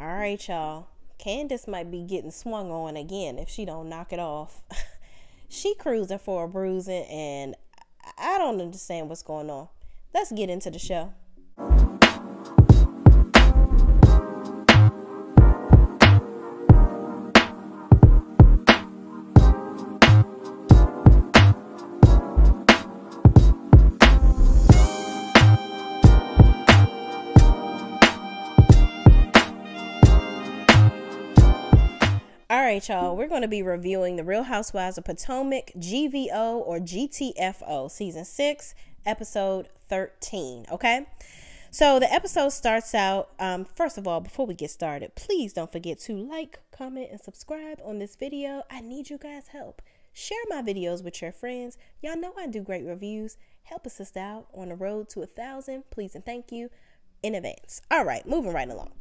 All right, y'all. Candace might be getting swung on again if she don't knock it off. She cruising for a bruising, and I don't understand what's going on. Let's get into the show. Alright, y'all, we're going to be reviewing The Real Housewives of Potomac, GVO or GTFO, Season 6, Episode 13, okay? So the episode starts out, first of all, before we get started, please don't forget to like, comment, and subscribe on this video. I need you guys' help. Share my videos with your friends. Y'all know I do great reviews. Help a sister out on the road to 1,000. Please and thank you in advance. Alright, moving right along.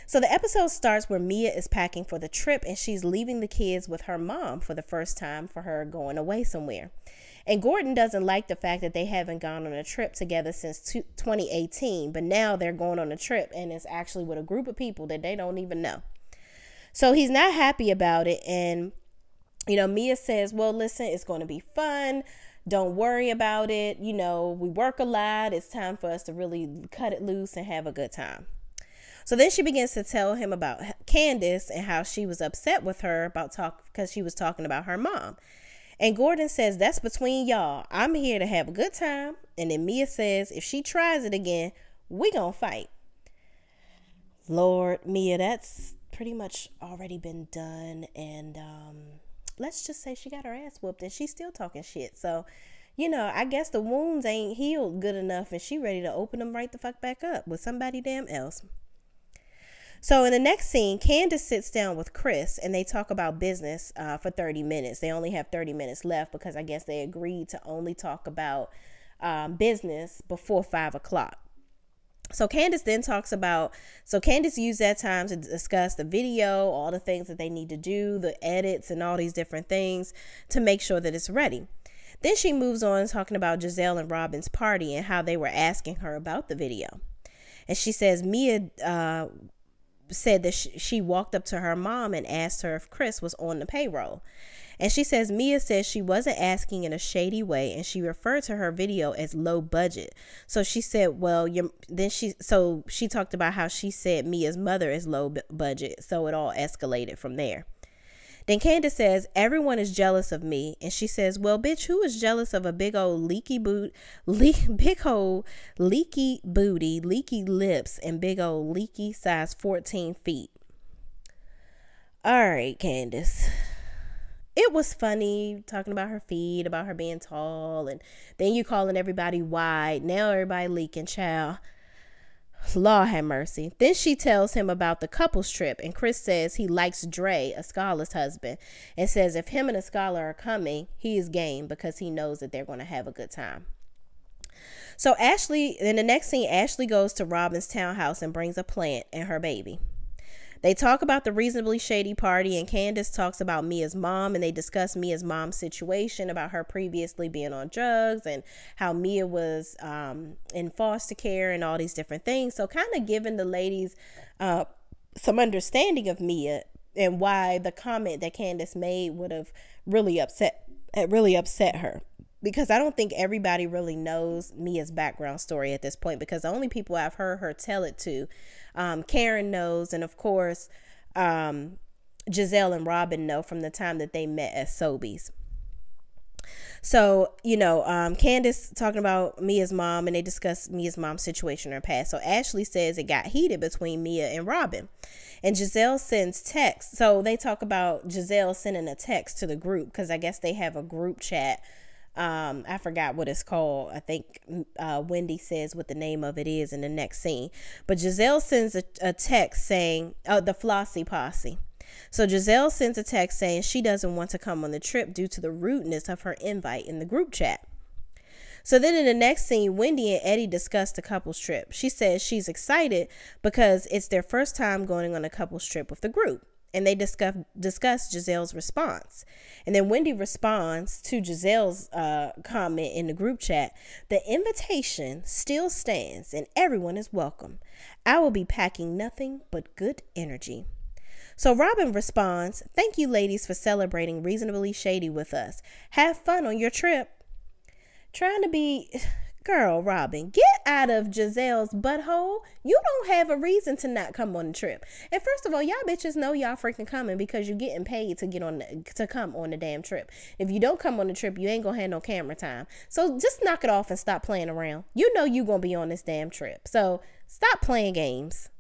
So the episode starts where Mia is packing for the trip and she's leaving the kids with her mom for the first time for her going away somewhere. And Gordon doesn't like the fact that they haven't gone on a trip together since 2018, but now they're going on a trip and it's actually with a group of people that they don't even know. So he's not happy about it. And, you know, Mia says, well, listen, it's going to be fun. Don't worry about it. You know, we work a lot. It's time for us to really cut it loose and have a good time. So then she begins to tell him about Candace and how she was upset with her because she was talking about her mom. And Gordon says, that's between y'all. I'm here to have a good time. And then Mia says, if she tries it again, we gonna fight. Lord, Mia, that's pretty much already been done. And let's just say she got her ass whooped and she's still talking shit. So, you know, I guess the wounds ain't healed good enough and she ready to open them right the fuck back up with somebody damn else. So in the next scene, Candace sits down with Chris and they talk about business for 30 minutes. They only have 30 minutes left because I guess they agreed to only talk about business before 5 o'clock. So Candace then talks about, Candace used that time to discuss the video, all the things that they need to do, the edits and all these different things to make sure that it's ready. Then she moves on talking about Giselle and Robin's party and how they were asking her about the video. And she says Mia said that she walked up to her mom and asked her if Chris was on the payroll. And she says Mia says she wasn't asking in a shady way and she referred to her video as low budget. So she said, well, she talked about how she said Mia's mother is low budget. So it all escalated from there. Then Candace says, everyone is jealous of me. And she says, well, bitch, who is jealous of a big old leaky booty, leaky lips, and big old leaky size 14 feet? All right, Candace. It was funny talking about her feet, about her being tall, and then you calling everybody wide. Now everybody leaking, child. Lord have mercy. Then she tells him about the couples trip, and Chris says he likes Dre, Askala's husband, and says if him and Askala are coming, he is game because he knows that they're going to have a good time. So Ashley, in the next scene, Ashley goes to Robin's townhouse and brings a plant and her baby. They talk about the reasonably shady party, and Candace talks about Mia's mom, and they discuss Mia's mom's situation about her previously being on drugs and how Mia was in foster care and all these different things. So kind of giving the ladies some understanding of Mia and why the comment that Candace made would have really upset her. Because I don't think everybody really knows Mia's background story at this point, because the only people I've heard her tell it to, Karen knows, and of course, Giselle and Robin know from the time that they met as Sobies. So, you know, Candace talking about Mia's mom, and they discuss Mia's mom's situation in her past. So Ashley says it got heated between Mia and Robin. And Giselle sends text. So they talk about Giselle sending a text to the group because I guess they have a group chat. I forgot what it's called. I think Wendy says what the name of it is in the next scene. But Giselle sends a text saying, the Flossie Posse. So Giselle sends a text saying she doesn't want to come on the trip due to the rudeness of her invite in the group chat. So then in the next scene, Wendy and Eddie discuss the couples trip. She says she's excited because it's their first time going on a couples trip with the group. and they discuss Giselle's response. And then Wendy responds to Giselle's comment in the group chat. The invitation still stands and everyone is welcome. I will be packing nothing but good energy. So Robin responds, thank you ladies for celebrating Reasonably Shady with us. Have fun on your trip. Trying to be... Girl, Robin, get out of Giselle's butthole. You don't have a reason to not come on the trip. And first of all, y'all bitches know y'all freaking coming because you're getting paid to come on the damn trip. If you don't come on the trip, you ain't gonna have no camera time. So just knock it off and stop playing around. You know you gonna be on this damn trip. So stop playing games.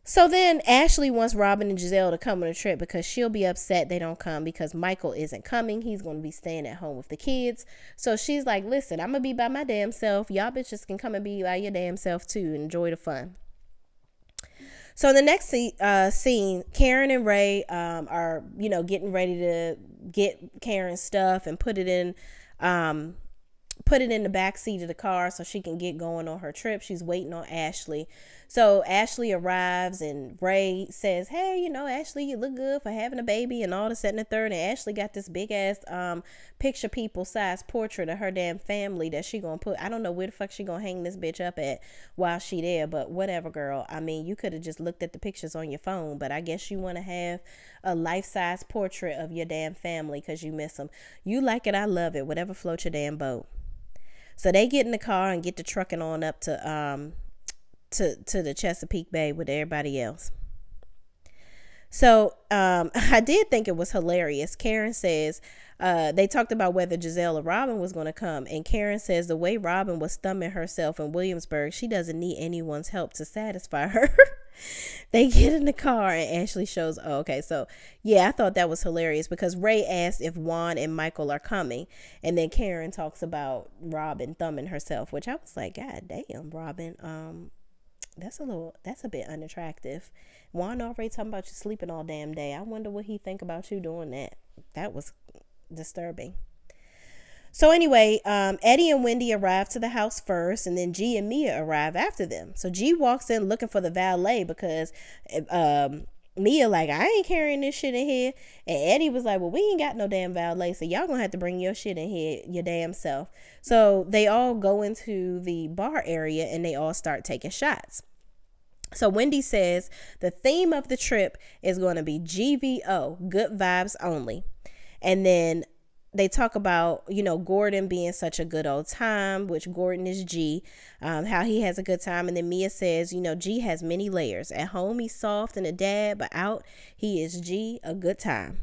So then Ashley wants Robin and Giselle to come on a trip because she'll be upset they don't come because Michael isn't coming. He's going to be staying at home with the kids. So she's like, listen, I'm going to be by my damn self. Y'all bitches can come and be by your damn self too and enjoy the fun. So in the next scene, Karen and Ray are, getting ready to get Karen's stuff and put it in the back seat of the car so she can get going on her trip. She's waiting on Ashley. So Ashley arrives and Ray says, hey, Ashley, you look good for having a baby and all this, that, and the third. And Ashley got this big ass picture people size portrait of her damn family that she gonna put. I don't know where the fuck she gonna hang this bitch up at while she there, but whatever, girl. I mean, you could have just looked at the pictures on your phone, but I guess you want to have a life-size portrait of your damn family because you miss them. You like it, I love it. Whatever floats your damn boat. So they get in the car and get to trucking on up to the Chesapeake Bay with everybody else. So I did think it was hilarious. Karen says they talked about whether Giselle or Robin was going to come. And Karen says the way Robin was thumbing herself in Williamsburg, she doesn't need anyone's help to satisfy her. They get in the car and Ashley shows, so yeah, I thought that was hilarious because Ray asked if Juan and Michael are coming. And then Karen talks about Robin thumbing herself, which I was like, God damn, Robin, that's a bit unattractive. Juan already talking about you sleeping all damn day. I wonder what he think about you doing that. That was disturbing. So anyway, Eddie and Wendy arrive to the house first, and then G and Mia arrive after them. So G walks in looking for the valet because Mia like, I ain't carrying this shit in here. And Eddie was like, well, we ain't got no damn valet, so y'all gonna have to bring your shit in here your damn self. So they all go into the bar area and they all start taking shots. So Wendy says the theme of the trip is going to be GVO, good vibes only. And then they talk about, Gordon being such a good old time, which Gordon is G, how he has a good time. And then Mia says, G has many layers. At home, he's soft and a dad, but out, he is G, a good time.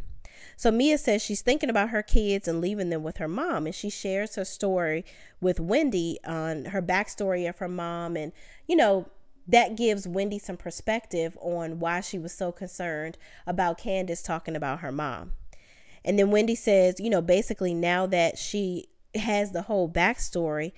So Mia says she's thinking about her kids and leaving them with her mom. And she shares her story with Wendy on her backstory of her mom. And, that gives Wendy some perspective on why she was so concerned about Candace talking about her mom. And then Wendy says, basically now that she has the whole backstory,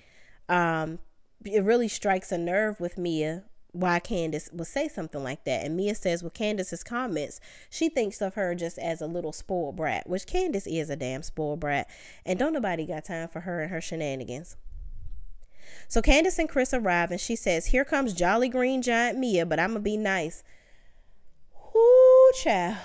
it really strikes a nerve with Mia why Candace would say something like that. And Mia says with Candace's comments, she thinks of her just as a little spoiled brat, which Candace is a damn spoiled brat. And don't nobody got time for her and her shenanigans. So Candace and Chris arrive and she says, here comes Jolly Green Giant Mia, but I'm going to be nice. Ooh, child.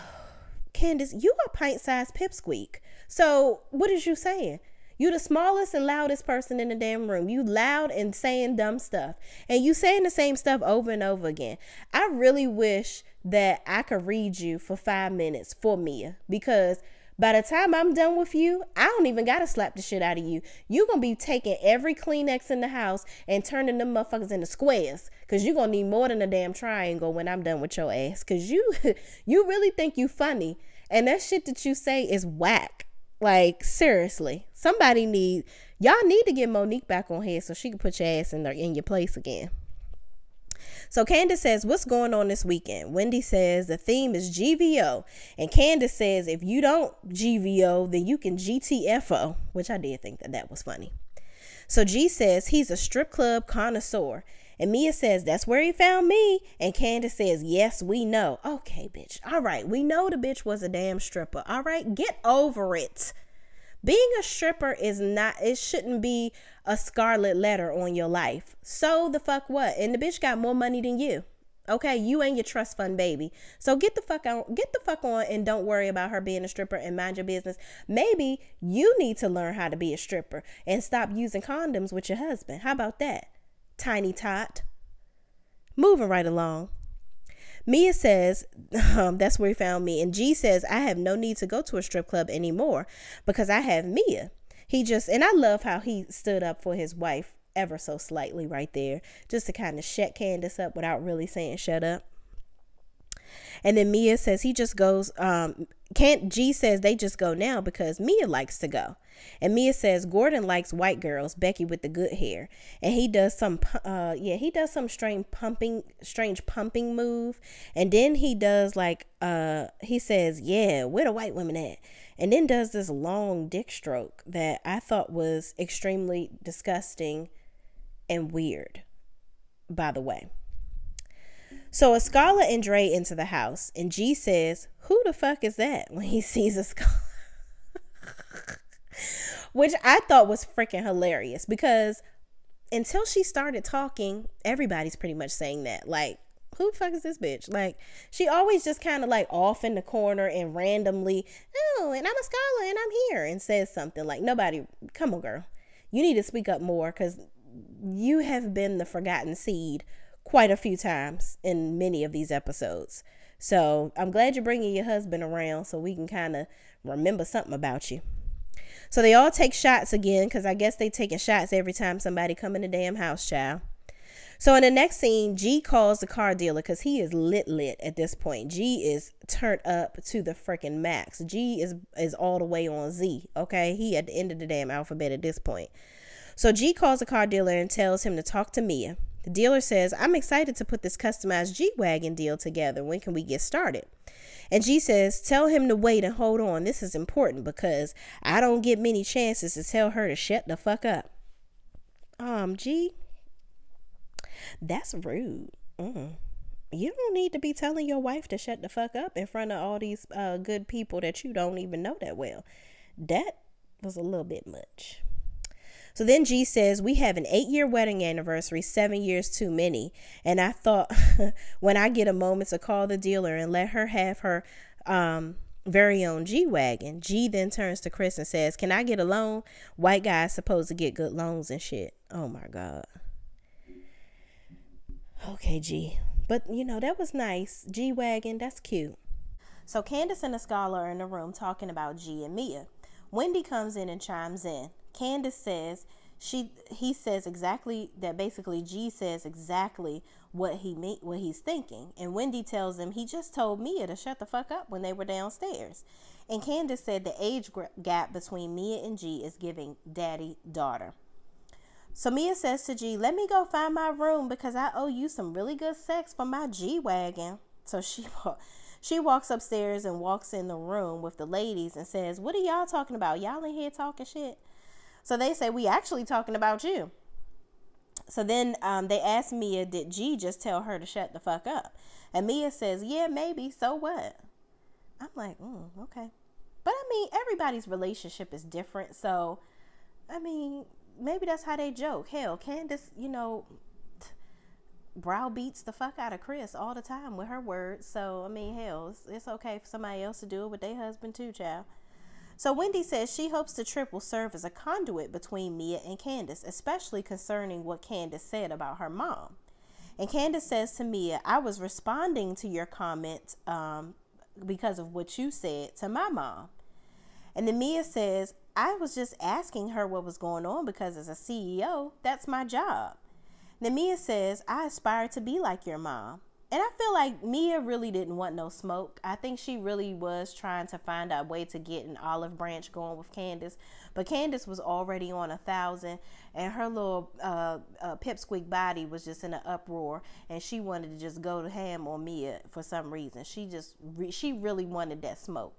Candace, you a pint-sized pipsqueak. So what is you saying? You the smallest and loudest person in the damn room. You loud and saying dumb stuff. And you saying the same stuff over and over again. I really wish that I could read you for 5 minutes for Mia. Because by the time I'm done with you, I don't even got to slap the shit out of you. You going to be taking every Kleenex in the house and turning them motherfuckers into squares. Because you going to need more than a damn triangle when I'm done with your ass. Because you really think you funny. And that shit that you say is whack. Like, seriously. Y'all need to get Monique back on here so she can put your ass in your place again. So Candace says, what's going on this weekend? Wendy says the theme is GVO. And Candace says, if you don't GVO, then you can GTFO, which I did think that was funny. So G says he's a strip club connoisseur. And Mia says, that's where he found me. And Candace says, yes, we know. Okay, bitch. All right. We know the bitch was a damn stripper. All right. Get over it. Being a stripper it shouldn't be a scarlet letter on your life. So the fuck what? And the bitch got more money than you. Okay, you and your trust fund baby. So get the fuck on and don't worry about her being a stripper and mind your business. Maybe you need to learn how to be a stripper and stop using condoms with your husband. How about that? Tiny tot. Moving right along. Mia says, that's where he found me. And G says, I have no need to go to a strip club anymore because I have Mia. And I love how he stood up for his wife ever so slightly right there, just to kind of shut Candace up without really saying shut up. And then Mia says he just goes, G says they just go now because Mia likes to go. And Mia says Gordon likes white girls, Becky with the good hair. And he does some strange pumping move. And then he does like, he says, yeah, where the white women at? And then does this long dick stroke that I thought was extremely disgusting and weird, by the way. So Escala and Dre into the house, and G says, who the fuck is that, when he sees Escala? Which I thought was freaking hilarious, because until she started talking, everybody's pretty much saying that. Like, who the fuck is this bitch? Like, she always just kind of like off in the corner and randomly, oh, and I'm Escala and I'm here, and says something. Like, nobody, come on, girl. You need to speak up more, because you have been the forgotten seed quite a few times in many of these episodes. So I'm glad you're bringing your husband around so we can kind of remember something about you. So they all take shots again, because I guess they taking shots every time somebody come in the damn house, child. So in the next scene, G calls the car dealer because he is lit at this point. G is turned up to the freaking max. G is all the way on Z, okay? He at the end of the damn alphabet at this point. So G calls the car dealer and tells him to talk to Mia. The dealer says, I'm excited to put this customized G-Wagon deal together. When can we get started? And G says, tell him to wait and hold on. This is important because I don't get many chances to tell her to shut the fuck up. G, that's rude. You don't need to be telling your wife to shut the fuck up in front of all these good people that you don't even know that well. That was a little bit much. So then G says, we have an 8-year wedding anniversary, 7 years too many. And I thought when I get a moment to call the dealer and let her have her very own G-Wagon. G then turns to Chris and says, can I get a loan? White guys supposed to get good loans and shit. Oh my God. Okay, G. But that was nice. G-Wagon, that's cute. So Candace and Escala are in the room talking about G and Mia. Wendy comes in and chimes in. Candace says he says exactly that. Basically, G says exactly what he's thinking, and Wendy tells him he just told Mia to shut the fuck up when they were downstairs. And Candace said the age gap between Mia and G is giving daddy-daughter. So Mia says to G, let me go find my room because I owe you some really good sex for my G-Wagon. So she walks upstairs and walks in the room with the ladies and says, what are y'all talking about? Y'all in here talking shit? So they say, we actually talking about you. So then they ask Mia, did G just tell her to shut the fuck up? And Mia says, yeah, maybe. So what? I'm like, okay. But I mean, everybody's relationship is different. So, I mean, maybe that's how they joke. Hell, Candace, browbeats the fuck out of Chris all the time with her words. So, I mean, hell, it's okay for somebody else to do it with their husband too, child. So Wendy says she hopes the trip will serve as a conduit between Mia and Candace, especially concerning what Candace said about her mom. And Candace says to Mia, I was responding to your comment because of what you said to my mom. And then Mia says, I was just asking her what was going on because as a CEO, that's my job. And then Mia says, I aspire to be like your mom. And I feel like Mia really didn't want no smoke. I think she really was trying to find a way to get an olive branch going with Candace. But Candace was already on 1,000 and her little pipsqueak body was just in an uproar. And she wanted to just go to ham on Mia for some reason. She really wanted that smoke.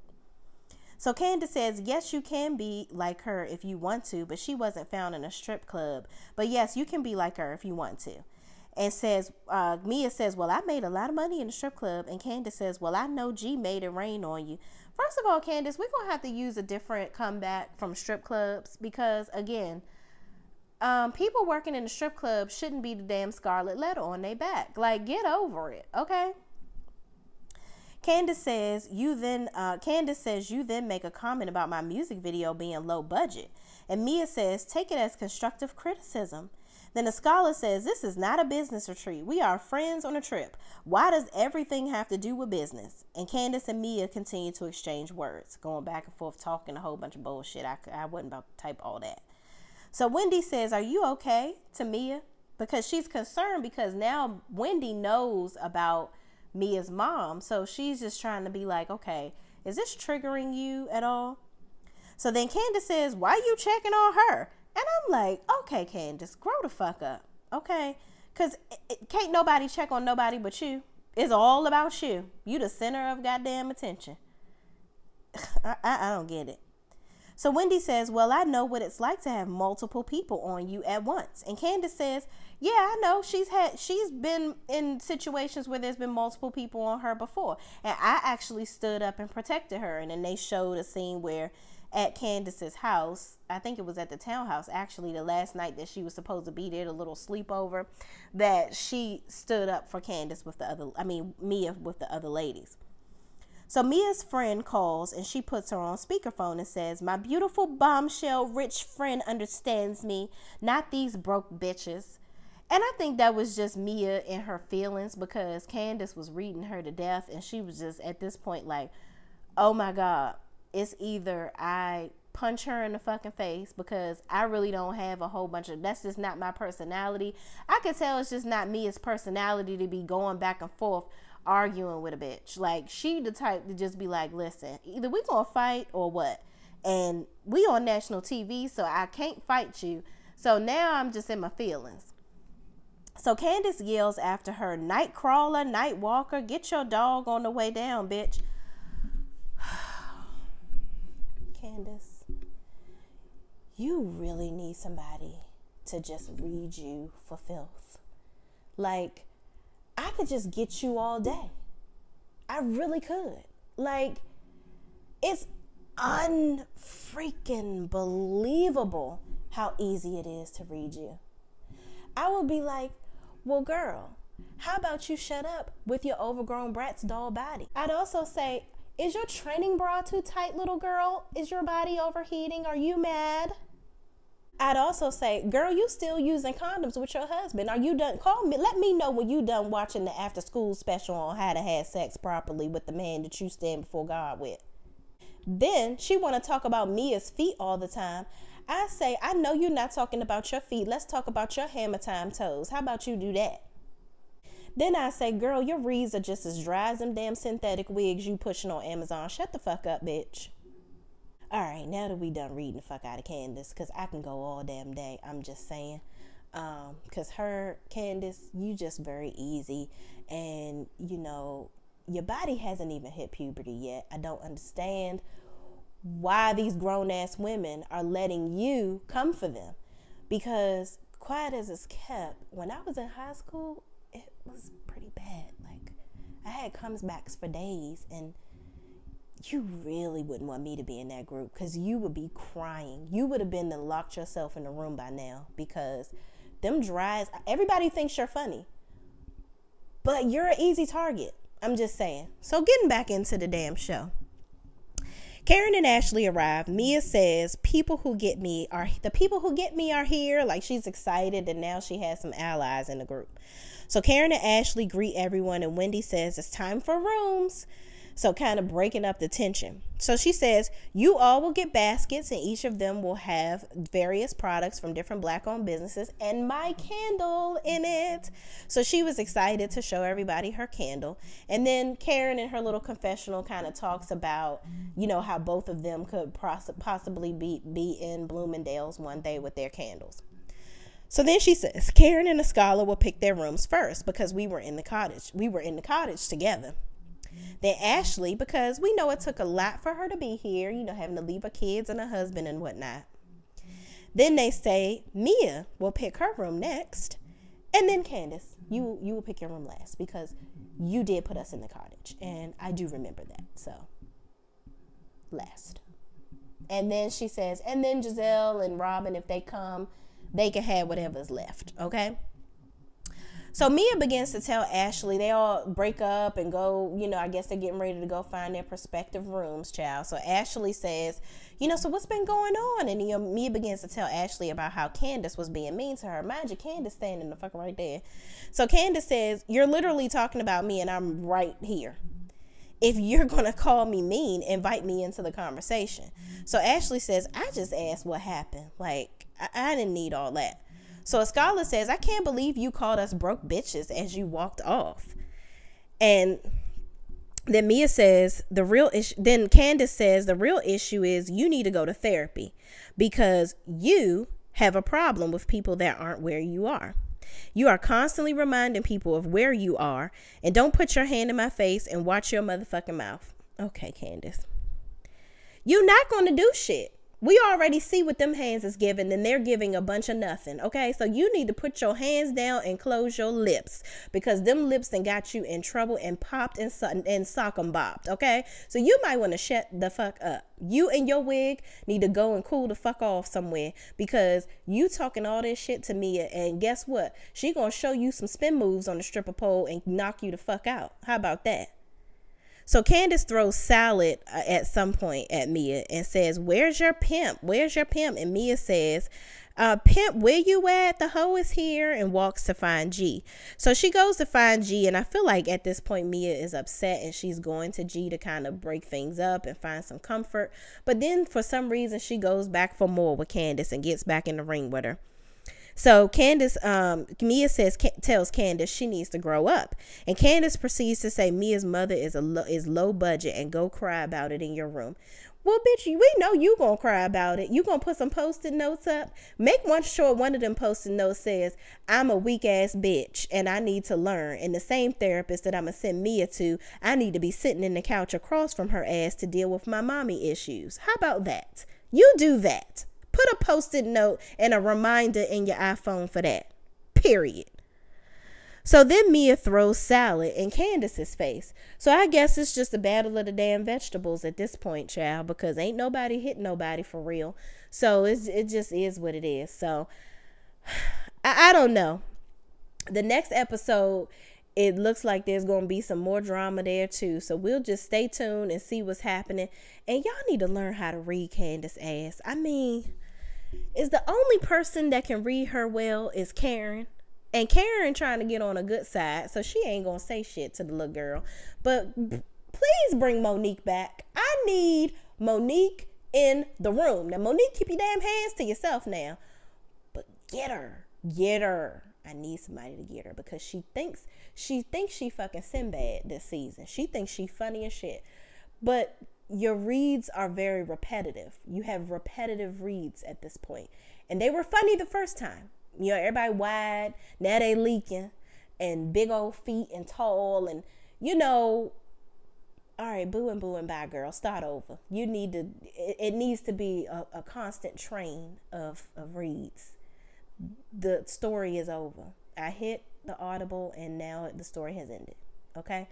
So Candace says, yes, you can be like her if you want to, but she wasn't found in a strip club. But yes, you can be like her if you want to. And says, Mia says, well, I made a lot of money in the strip club. And Candace says, well, I know G made it rain on you. First of all, Candace, we're going to have to use a different comeback from strip clubs because, again, People working in the strip club shouldn't be the damn scarlet letter on their back. Like, get over it, okay? Candace says you then make a comment about my music video being low budget. And Mia says, take it as constructive criticism. Then the scholar says, this is not a business retreat. We are friends on a trip. Why does everything have to do with business? And Candace and Mia continue to exchange words, going back and forth, talking a whole bunch of bullshit. I wasn't about to type all that. So Wendy says, are you okay, to Mia? Because she's concerned because now Wendy knows about Mia's mom. So she's just trying to be like, okay, is this triggering you at all? So then Candace says, why are you checking on her? And I'm like, okay, Candace, grow the fuck up, okay? Because can't nobody check on nobody but you. It's all about you. You the center of goddamn attention. I don't get it. So Wendy says, well, I know what it's like to have multiple people on you at once. And Candace says, yeah, I know. She's been in situations where there's been multiple people on her before. And I actually stood up and protected her. And then they showed a scene where at Candace's house, I think it was at the townhouse, actually, the last night that she was supposed to be there, the little sleepover, that she stood up for Mia with the other ladies. So Mia's friend calls and she puts her on speakerphone and says, my beautiful bombshell rich friend understands me, not these broke bitches. And I think that was just Mia in her feelings because Candace was reading her to death and she was just at this point like, oh my God, it's either I punch her in the fucking face because I really don't have a whole bunch of, that's just not my personality. I could tell it's just not Mia's personality to be going back and forth arguing with a bitch. Like, she the type to just be like, listen, either we gonna fight or what? And we on national TV, so I can't fight you. So now I'm just in my feelings. So Candace yells after her, night crawler, night walker, get your dog on the way down, bitch. Candace, you really need somebody to just read you for filth. Like, I could just get you all day. I really could. Like, it's unfreaking believable how easy it is to read you. I would be like, well, girl, how about you shut up with your overgrown brat's doll body? I'd also say, is your training bra too tight, little girl? Is your body overheating? Are you mad? I'd also say, girl, you still using condoms with your husband. Are you done? Call me. Let me know when you done watching the after school special on how to have sex properly with the man that you stand before God with. Then she want to talk about Mia's feet all the time. I say, I know you're not talking about your feet. Let's talk about your hammer time toes. How about you do that? Then I say, girl, your reeds are just as dry as them damn synthetic wigs you pushing on Amazon. Shut the fuck up, bitch. All right, now that we done reading the fuck out of Candace, because I can go all damn day. I'm just saying. Because Candace, you just very easy. And, you know, your body hasn't even hit puberty yet. I don't understand why these grown-ass women are letting you come for them. Because quiet as it's kept, when I was in high school, it was pretty bad. Like, I had comebacks for days, and you really wouldn't want me to be in that group because you would be crying. You would have been to locked yourself in the room by now because them dries, everybody thinks you're funny, but you're an easy target. I'm just saying. So getting back into the damn show. Karen and Ashley arrive. Mia says, the people who get me are here. Like, she's excited and now she has some allies in the group. So Karen and Ashley greet everyone and Wendy says it's time for rooms. So kind of breaking up the tension. So she says, you all will get baskets and each of them will have various products from different Black-owned businesses and my candle in it. So she was excited to show everybody her candle. And then Karen in her little confessional kind of talks about, you know, how both of them could possibly be in Bloomingdale's one day with their candles. So then she says, Karen and the scholar will pick their rooms first because we were in the cottage. We were in the cottage together. Then Ashley, because we know it took a lot for her to be here, you know, having to leave her kids and her husband and whatnot. Then they say Mia will pick her room next. And then Candace, you will pick your room last because you did put us in the cottage. And I do remember that. So last. And then she says, and then Giselle and Robin, if they come, they can have whatever's left, okay? So Mia begins to tell Ashley, they all break up and go, you know, I guess they're getting ready to go find their prospective rooms, child. So Ashley says, you know, so what's been going on? And Mia begins to tell Ashley about how Candace was being mean to her. Mind you, Candace standing the fuck right there. So Candace says, you're literally talking about me and I'm right here. If you're going to call me mean, invite me into the conversation. So Ashley says, I just asked what happened. Like, I didn't need all that. So Scarlett says, I can't believe you called us broke bitches as you walked off. And then Mia says, then Candace says, the real issue is you need to go to therapy because you have a problem with people that aren't where you are. You are constantly reminding people of where you are, and don't put your hand in my face and watch your motherfucking mouth. Okay, Candace. You're not going to do shit. We already see what them hands is giving, and they're giving a bunch of nothing, okay? So you need to put your hands down and close your lips because them lips done got you in trouble and popped and sock 'em bopped, okay? So you might want to shut the fuck up. You and your wig need to go and cool the fuck off somewhere because you talking all this shit to Mia, and guess what? She gonna show you some spin moves on the stripper pole and knock you the fuck out. How about that? So Candace throws salad at some point at Mia and says, where's your pimp? Where's your pimp? And Mia says, pimp, where you at? The hoe is here, and walks to find G. So she goes to find G, and I feel like at this point Mia is upset and she's going to G to kind of break things up and find some comfort. But then for some reason she goes back for more with Candace and gets back in the ring with her. So Candace, Mia tells Candace she needs to grow up. And Candace proceeds to say Mia's mother is low budget and go cry about it in your room. Well, bitch, we know you gonna cry about it. You gonna put some post-it notes up? Make sure one of them post-it notes says, I'm a weak-ass bitch and I need to learn. And the same therapist that I'm gonna send Mia to, I need to be sitting in the couch across from her ass to deal with my mommy issues. How about that? You do that. Put a post-it note and a reminder in your iPhone for that. Period. So then Mia throws salad in Candace's face. So I guess it's just a battle of the damn vegetables at this point, child, because ain't nobody hit nobody for real. So it just is what it is. So I don't know. The next episode, it looks like there's going to be some more drama there too. So we'll just stay tuned and see what's happening. And y'all need to learn how to read Candace's ass. I mean, is the only person that can read her well is Karen. And Karen trying to get on a good side, so she ain't gonna say shit to the little girl. But please bring Monique back. I need Monique in the room. Now, Monique, keep your damn hands to yourself now. But get her. Get her. I need somebody to get her because she thinks she fucking Sinbad this season. She thinks she funny as shit. But your reads are very repetitive. You have repetitive reads at this point. And they were funny the first time. You know, everybody wide, now they leaking, and big old feet and tall, and, you know, all right, boo and bye, girl, start over. You need to, it needs to be a constant train of reads. The story is over. I hit the audible, and now the story has ended, okay?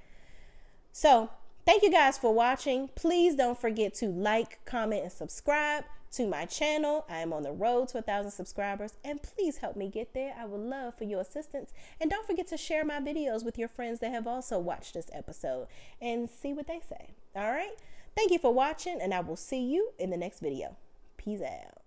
So, thank you guys for watching. Please don't forget to like, comment, and subscribe to my channel. I am on the road to 1,000 subscribers, and please help me get there. I would love for your assistance. And don't forget to share my videos with your friends that have also watched this episode and see what they say. All right. Thank you for watching, and I will see you in the next video. Peace out.